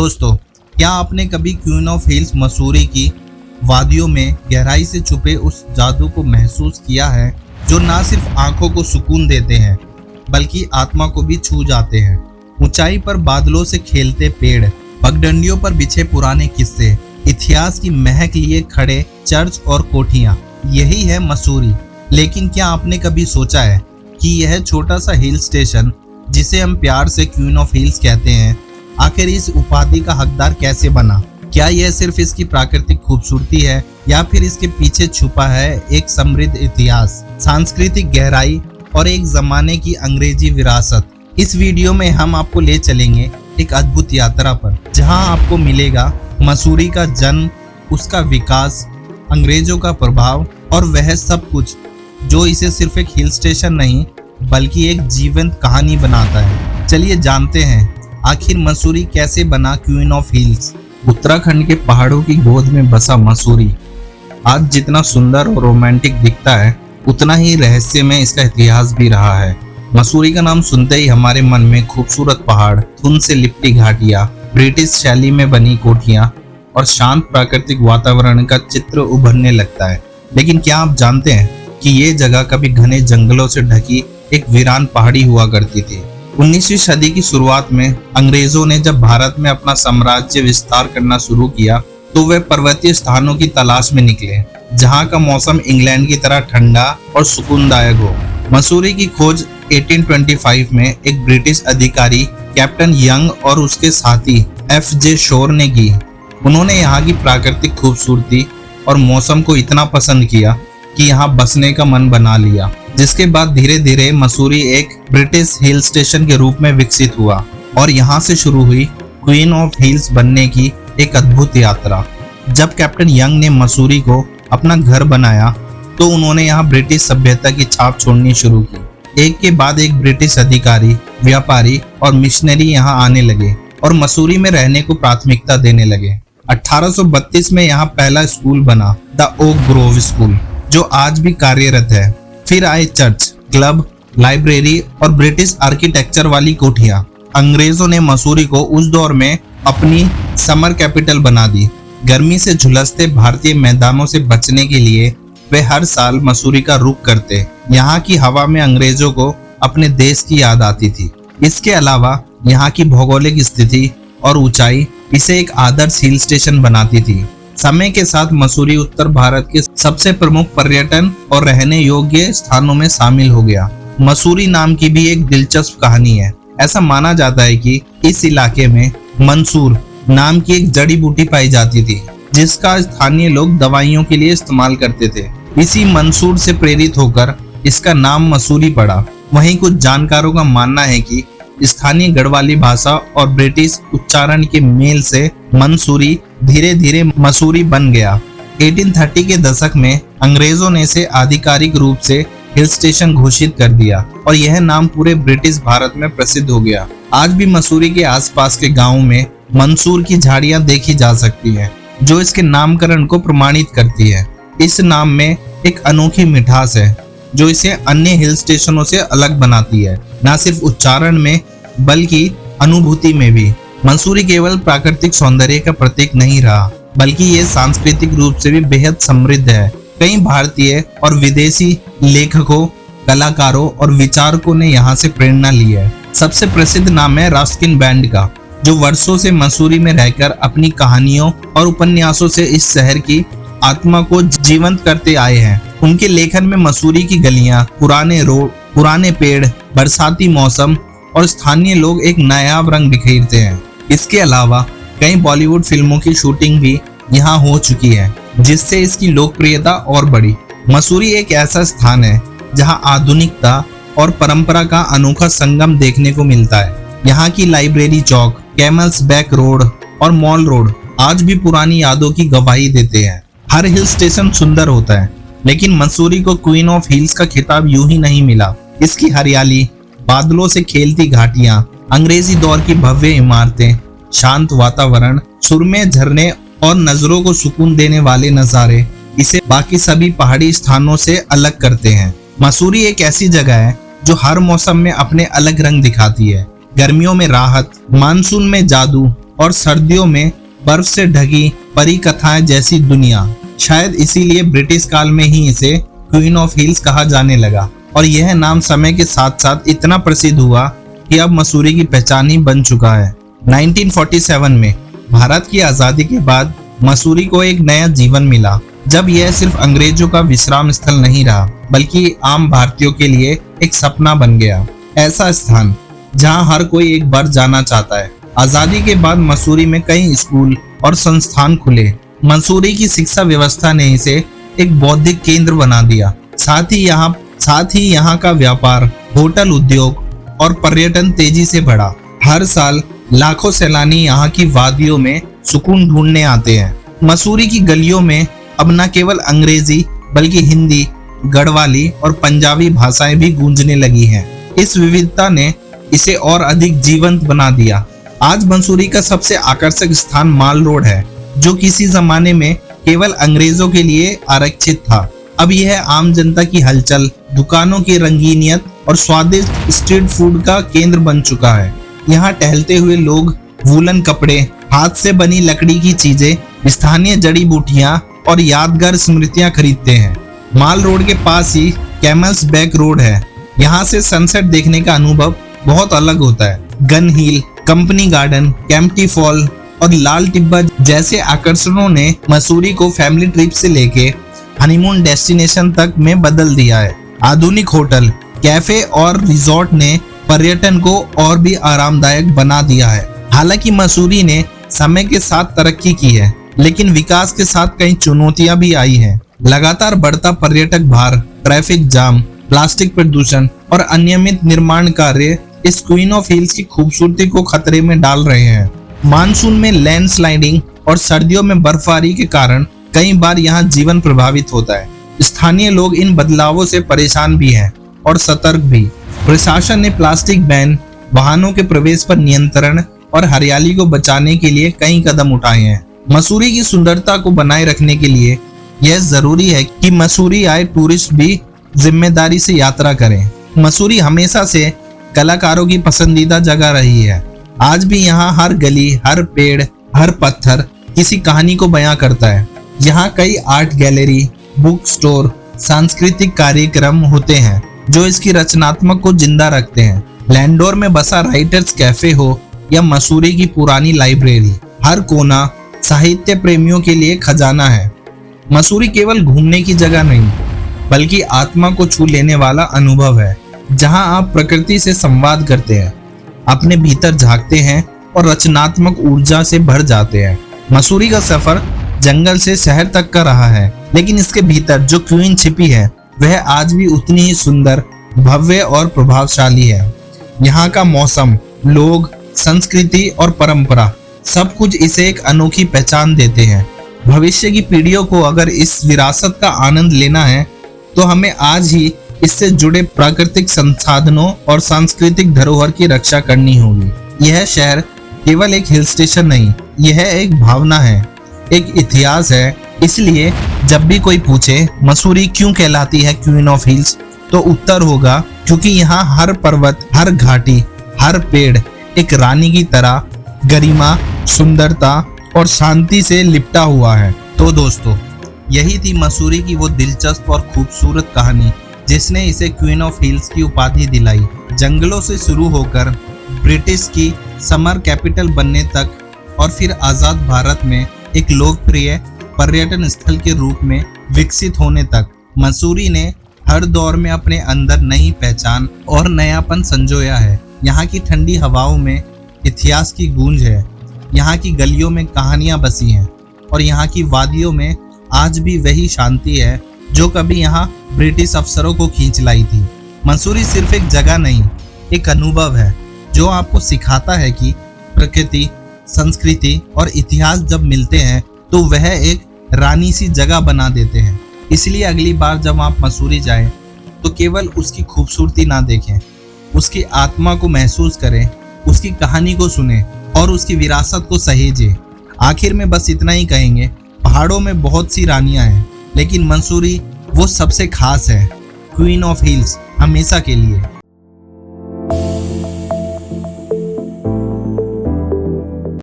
दोस्तों, क्या आपने कभी क्वीन ऑफ हिल्स मसूरी की वादियों में गहराई से छुपे उस जादू को महसूस किया है जो न सिर्फ आंखों को सुकून देते हैं बल्कि आत्मा को भी छू जाते हैं। ऊंचाई पर बादलों से खेलते पेड़, पगडंडियों पर बिछे पुराने किस्से, इतिहास की महक लिए खड़े चर्च और कोठियां, यही है मसूरी। लेकिन क्या आपने कभी सोचा है कि यह छोटा सा हिल स्टेशन जिसे हम प्यार से क्वीन ऑफ हिल्स कहते हैं, आखिर इस उपाधि का हकदार कैसे बना? क्या यह सिर्फ इसकी प्राकृतिक खूबसूरती है या फिर इसके पीछे छुपा है एक समृद्ध इतिहास, सांस्कृतिक गहराई और एक जमाने की अंग्रेजी विरासत? इस वीडियो में हम आपको ले चलेंगे एक अद्भुत यात्रा पर, जहां आपको मिलेगा मसूरी का जन्म, उसका विकास, अंग्रेजों का प्रभाव और वह सब कुछ जो इसे सिर्फ एक हिल स्टेशन नहीं बल्कि एक जीवंत कहानी बनाता है। चलिए जानते हैं आखिर मसूरी कैसे बना क्वीन ऑफ हिल्स। उत्तराखंड के पहाड़ों की गोद में बसा मसूरी आज जितना सुंदर और रोमांटिक दिखता है, उतना ही रहस्यमय इसका इतिहास भी रहा है। मसूरी का नाम सुनते ही हमारे मन में खूबसूरत पहाड़, धुंध से लिपटी घाटियां, ब्रिटिश शैली में बनी कोठियां और शांत प्राकृतिक वातावरण का चित्र उभरने लगता है। लेकिन क्या आप जानते हैं कि ये जगह कभी घने जंगलों से ढकी एक वीरान पहाड़ी हुआ करती थी। 19वीं सदी की शुरुआत में अंग्रेजों ने जब भारत में अपना साम्राज्य विस्तार करना शुरू किया तो वे पर्वतीय स्थानों की तलाश में निकले जहां का मौसम इंग्लैंड की तरह ठंडा और सुकूनदायक हो। मसूरी की खोज 1825 में एक ब्रिटिश अधिकारी कैप्टन यंग और उसके साथी F.J. शोर ने की। उन्होंने यहाँ की प्राकृतिक खूबसूरती और मौसम को इतना पसंद किया कि यहाँ बसने का मन बना लिया, जिसके बाद धीरे धीरे मसूरी एक ब्रिटिश हिल स्टेशन के रूप में विकसित हुआ और यहाँ से शुरू हुई क्वीन ऑफ हिल्स बनने की एक अद्भुत यात्रा। जब कैप्टन यंग ने मसूरी को अपना घर बनाया तो उन्होंने यहाँ ब्रिटिश सभ्यता की छाप छोड़नी शुरू की। एक के बाद एक ब्रिटिश अधिकारी, व्यापारी और मिशनरी यहाँ आने लगे और मसूरी में रहने को प्राथमिकता देने लगे। 1832 में यहाँ पहला स्कूल बना, द ओक ग्रोव स्कूल, जो आज भी कार्यरत है। फिर आए चर्च, क्लब, लाइब्रेरी और ब्रिटिश आर्किटेक्चर वाली कोठियां। अंग्रेजों ने मसूरी को उस दौर में अपनी समर कैपिटल बना दी। गर्मी से झुलसते भारतीय मैदानों से बचने के लिए वे हर साल मसूरी का रुख करते। यहाँ की हवा में अंग्रेजों को अपने देश की याद आती थी। इसके अलावा यहाँ की भौगोलिक स्थिति और ऊंचाई इसे एक आदर्श हिल स्टेशन बनाती थी। समय के साथ मसूरी उत्तर भारत के सबसे प्रमुख पर्यटन और रहने योग्य स्थानों में शामिल हो गया। मसूरी नाम की भी एक दिलचस्प कहानी है। ऐसा माना जाता है कि इस इलाके में मंसूर नाम की एक जड़ी बूटी पाई जाती थी, जिसका स्थानीय लोग दवाइयों के लिए इस्तेमाल करते थे। इसी मंसूर से प्रेरित होकर इसका नाम मसूरी पड़ा। वहीं कुछ जानकारों का मानना है कि स्थानीय गढ़वाली भाषा और ब्रिटिश उच्चारण के मेल से मंसूरी धीरे धीरे मसूरी बन गया। 1830 के दशक में अंग्रेजों ने इसे आधिकारिक रूप से हिल स्टेशन घोषित कर दिया और यह नाम पूरे ब्रिटिश भारत में प्रसिद्ध हो गया। आज भी मसूरी के आसपास के गांवों में मंसूर की झाड़ियां देखी जा सकती हैं, जो इसके नामकरण को प्रमाणित करती है। इस नाम में एक अनोखी मिठास है जो इसे अन्य हिल स्टेशनों से अलग बनाती है, न सिर्फ उच्चारण में बल्कि अनुभूति में भी। मंसूरी केवल प्राकृतिक सौंदर्य का प्रतीक नहीं रहा, बल्कि ये सांस्कृतिक रूप से भी बेहद समृद्ध है। कई भारतीय और विदेशी लेखकों, कलाकारों और विचारकों ने यहाँ से प्रेरणा ली है। सबसे प्रसिद्ध नाम है रस्किन बैंड का, जो वर्षों से मसूरी में रहकर अपनी कहानियों और उपन्यासों से इस शहर की आत्मा को जीवंत करते आए हैं। उनके लेखन में मसूरी की गलियां, पुराने रोड, पुराने पेड़, बरसाती मौसम और स्थानीय लोग एक नायाब रंग बिखेरते हैं। इसके अलावा कई बॉलीवुड फिल्मों की शूटिंग भी यहाँ हो चुकी है, जिससे इसकी लोकप्रियता और बढ़ी। मसूरी एक ऐसा स्थान है जहाँ आधुनिकता और परंपरा का अनोखा संगम देखने को मिलता है। यहाँ की लाइब्रेरी चौक, कैमल्स बैक रोड और मॉल रोड आज भी पुरानी यादों की गवाही देते हैं। हर हिल स्टेशन सुंदर होता है, लेकिन मसूरी को क्वीन ऑफ हिल्स का खिताब यूं ही नहीं मिला। इसकी हरियाली, बादलों से खेलती घाटियां, अंग्रेजी दौर की भव्य इमारतें, शांत वातावरण, सुरमे झरने और नजरों को सुकून देने वाले नजारे इसे बाकी सभी पहाड़ी स्थानों से अलग करते हैं। मसूरी एक ऐसी जगह है जो हर मौसम में अपने अलग रंग दिखाती है। गर्मियों में राहत, मानसून में जादू और सर्दियों में बर्फ से ढकी परी कथाएं जैसी दुनिया। शायद इसीलिए ब्रिटिश काल में ही इसे क्वीन ऑफ हिल्स कहा जाने लगा और यह नाम समय के साथ साथ इतना प्रसिद्ध हुआ कि अब मसूरी की पहचान ही बन चुका है। 1947 में भारत की आजादी के बाद मसूरी को एक नया जीवन मिला, जब यह सिर्फ अंग्रेजों का विश्राम स्थल नहीं रहा बल्कि आम भारतीयों के लिए एक सपना बन गया। ऐसा स्थान जहां हर कोई एक बार जाना चाहता है। आजादी के बाद मसूरी में कई स्कूल और संस्थान खुले। मसूरी की शिक्षा व्यवस्था ने इसे एक बौद्धिक केंद्र बना दिया। साथ ही यहाँ का व्यापार, होटल उद्योग और पर्यटन तेजी से बढ़ा। हर साल लाखों सैलानी यहाँ की वादियों में सुकून ढूंढने आते हैं। मसूरी की गलियों में अब न केवल अंग्रेजी बल्कि हिंदी, गढ़वाली और पंजाबी भाषाएं भी गूंजने लगी हैं। इस विविधता ने इसे और अधिक जीवंत बना दिया। आज मसूरी का सबसे आकर्षक स्थान माल रोड है, जो किसी जमाने में केवल अंग्रेजों के लिए आरक्षित था। अब यह आम जनता की हलचल, दुकानों की रंगीनियत और स्वादिष्ट स्ट्रीट फूड का केंद्र बन चुका है। यहाँ टहलते हुए लोग वूलन कपड़े, हाथ से बनी लकड़ी की चीजें, स्थानीय जड़ी बूटियां और यादगार स्मृतियां खरीदते हैं। माल रोड के पास ही कैमल्स बैक रोड है। यहाँ से सनसेट देखने का अनुभव बहुत अलग होता है। गन हिल, कंपनी गार्डन, केम्प्टी फॉल और लाल टिब्बा जैसे आकर्षणों ने मसूरी को फैमिली ट्रिप से लेके हनीमून डेस्टिनेशन तक में बदल दिया है। आधुनिक होटल, कैफे और रिजॉर्ट ने पर्यटन को और भी आरामदायक बना दिया है। हालांकि मसूरी ने समय के साथ तरक्की की है, लेकिन विकास के साथ कई चुनौतियां भी आई हैं। लगातार बढ़ता पर्यटक भार, ट्रैफिक जाम, प्लास्टिक प्रदूषण और अनियमित निर्माण कार्य इस क्वीन ऑफ हिल्स की खूबसूरती को खतरे में डाल रहे हैं। मानसून में लैंडस्लाइडिंग और सर्दियों में बर्फबारी के कारण कई बार यहाँ जीवन प्रभावित होता है। स्थानीय लोग इन बदलावों से परेशान भी हैं और सतर्क भी। प्रशासन ने प्लास्टिक बैन, वाहनों के प्रवेश पर नियंत्रण और हरियाली को बचाने के लिए कई कदम उठाए हैं। मसूरी की सुंदरता को बनाए रखने के लिए यह जरूरी है कि मसूरी आए टूरिस्ट भी जिम्मेदारी से यात्रा करें। मसूरी हमेशा से कलाकारों की पसंदीदा जगह रही है। आज भी यहाँ हर गली, हर पेड़, हर पत्थर किसी कहानी को बयां करता है। यहाँ कई आर्ट गैलरी, बुक स्टोर, सांस्कृतिक कार्यक्रम होते हैं जो इसकी रचनात्मक को जिंदा रखते हैं। लैंडोर में बसा राइटर्स कैफे हो या मसूरी की पुरानी लाइब्रेरी, हर कोना साहित्य प्रेमियों के लिए खजाना है। मसूरी केवल घूमने की जगह नहीं बल्कि आत्मा को छू लेने वाला अनुभव है, जहां आप प्रकृति से संवाद करते हैं, अपने भीतर झांकते हैं और रचनात्मक ऊर्जा से भर जाते हैं। मसूरी का सफर जंगल से शहर तक का रहा है, लेकिन इसके भीतर जो क्वीन छिपी है वह आज भी उतनी ही सुंदर, भव्य और प्रभावशाली है। यहाँ का मौसम, लोग, संस्कृति और परंपरा सब कुछ इसे एक अनोखी पहचान देते हैं। भविष्य की पीढ़ियों को अगर इस विरासत का आनंद लेना है तो हमें आज ही इससे जुड़े प्राकृतिक संसाधनों और सांस्कृतिक धरोहर की रक्षा करनी होगी। यह शहर केवल एक हिल स्टेशन नहीं, यह एक भावना है, एक इतिहास है। इसलिए जब भी कोई पूछे मसूरी क्यों कहलाती है क्वीन ऑफ हिल्स, तो उत्तर होगा क्योंकि यहाँ हर पर्वत, हर घाटी, हर पेड़ एक रानी की तरह गरिमा, सुंदरता और शांति से लिपटा हुआ है। तो दोस्तों, यही थी मसूरी की वो दिलचस्प और खूबसूरत कहानी जिसने इसे क्वीन ऑफ हिल्स की उपाधि दिलाई। जंगलों से शुरू होकर ब्रिटिश की समर कैपिटल बनने तक और फिर आजाद भारत में एक लोकप्रिय पर्यटन स्थल के रूप में विकसित होने तक, मसूरी ने हर दौर में अपने अंदर नई पहचान और नयापन संजोया है। यहाँ की ठंडी हवाओं में इतिहास की गूंज है, यहाँ की गलियों में कहानियां बसी हैं और यहाँ की वादियों में आज भी वही शांति है जो कभी यहाँ ब्रिटिश अफसरों को खींच लाई थी। मसूरी सिर्फ एक जगह नहीं, एक अनुभव है जो आपको सिखाता है कि प्रकृति, संस्कृति और इतिहास जब मिलते हैं तो वह एक रानी सी जगह बना देते हैं। इसलिए अगली बार जब आप मसूरी जाएं तो केवल उसकी खूबसूरती ना देखें, उसकी आत्मा को महसूस करें, उसकी कहानी को सुने और उसकी विरासत को सहेजें। आखिर में बस इतना ही कहेंगे, पहाड़ों में बहुत सी रानियां हैं, लेकिन मसूरी वो सबसे खास है, क्वीन ऑफ हिल्स हमेशा के लिए।